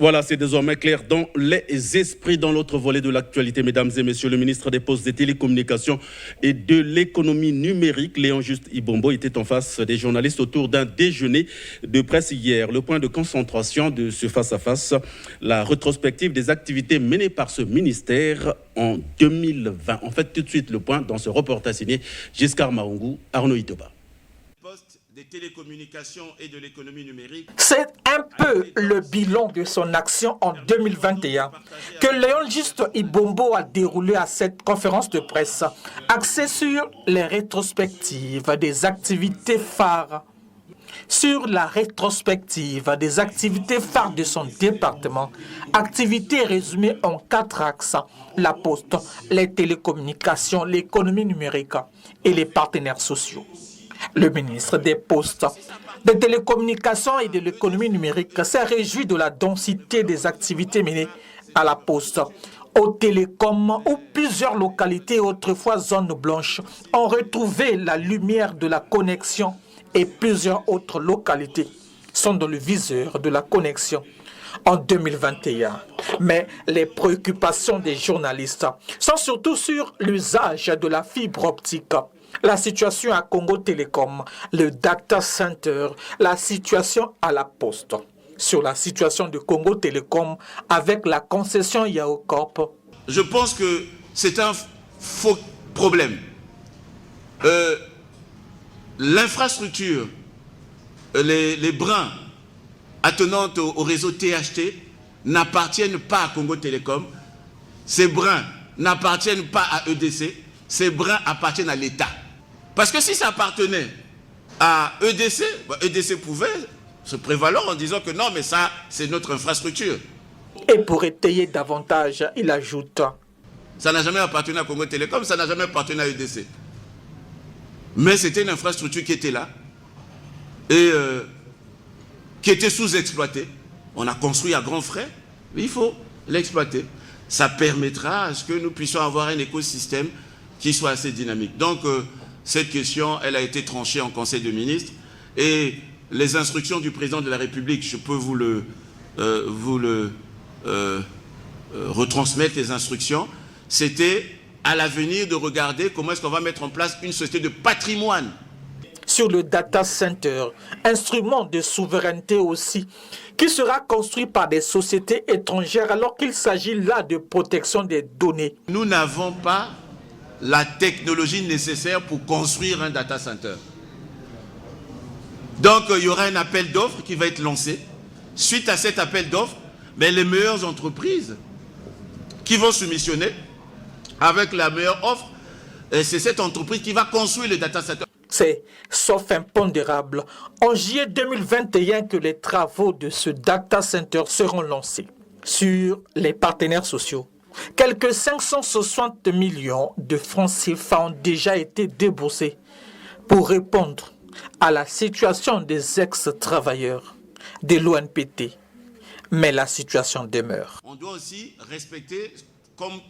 Voilà, c'est désormais clair dans les esprits. Dans l'autre volet de l'actualité, mesdames et messieurs, le ministre des Postes, des Télécommunications et de l'économie numérique, Léon Juste Ibombo, était en face des journalistes autour d'un déjeuner de presse hier. Le point de concentration de ce face-à-face, la rétrospective des activités menées par ce ministère en 2020. En fait, tout de suite, le point dans ce reportage signé Giscard Maungou, Arnaud Itoba. Des télécommunications et de l'économie numérique. C'est un peu le bilan de son action en 2021 que Léon Juste Ibombo a déroulé à cette conférence de presse, axée sur les rétrospectives des activités phares. Sur la rétrospective des activités phares de son département, activités résumées en 4 axes: la poste, les télécommunications, l'économie numérique et les partenaires sociaux. Le ministre des Postes, des Télécommunications et de l'économie numérique s'est réjoui de la densité des activités menées à la Poste, aux télécoms, où plusieurs localités, autrefois zones blanches, ont retrouvé la lumière de la connexion et plusieurs autres localités sont dans le viseur de la connexion en 2021. Mais les préoccupations des journalistes sont surtout sur l'usage de la fibre optique, la situation à Congo Télécom, le data center, la situation à la Poste. Sur la situation de Congo Télécom avec la concession Yaocorp. Je pense que c'est un faux problème. L'infrastructure, les brins attenantes au réseau THT n'appartiennent pas à Congo Télécom. Ces brins n'appartiennent pas à EDC. Ces brins appartiennent à l'État. Parce que si ça appartenait à EDC, EDC pouvait se prévaloir en disant que non, mais ça, c'est notre infrastructure. Et pour étayer davantage, il ajoute: ça n'a jamais appartenu à Congo Télécom, ça n'a jamais appartenu à EDC. Mais c'était une infrastructure qui était là et qui était sous-exploitée. On a construit à grands frais, mais il faut l'exploiter. Ça permettra à ce que nous puissions avoir un écosystème qui soit assez dynamique. Donc, cette question, elle a été tranchée en Conseil de ministres. Et les instructions du président de la République, je peux vous retransmettre les instructions, c'était à l'avenir de regarder comment est-ce qu'on va mettre en place une société de patrimoine. Sur le data center, instrument de souveraineté aussi, qui sera construit par des sociétés étrangères alors qu'il s'agit là de protection des données. Nous n'avons pas la technologie nécessaire pour construire un data center. Donc, il y aura un appel d'offres qui va être lancé. Suite à cet appel d'offres, les meilleures entreprises qui vont soumissionner avec la meilleure offre, c'est cette entreprise qui va construire le data center. C'est, sauf impondérable, en juillet 2021 que les travaux de ce data center seront lancés. Sur les partenaires sociaux, quelques 560 millions de francs CFA ont déjà été déboursés pour répondre à la situation des ex-travailleurs de l'ONPT. Mais la situation demeure. On doit aussi respecter, comme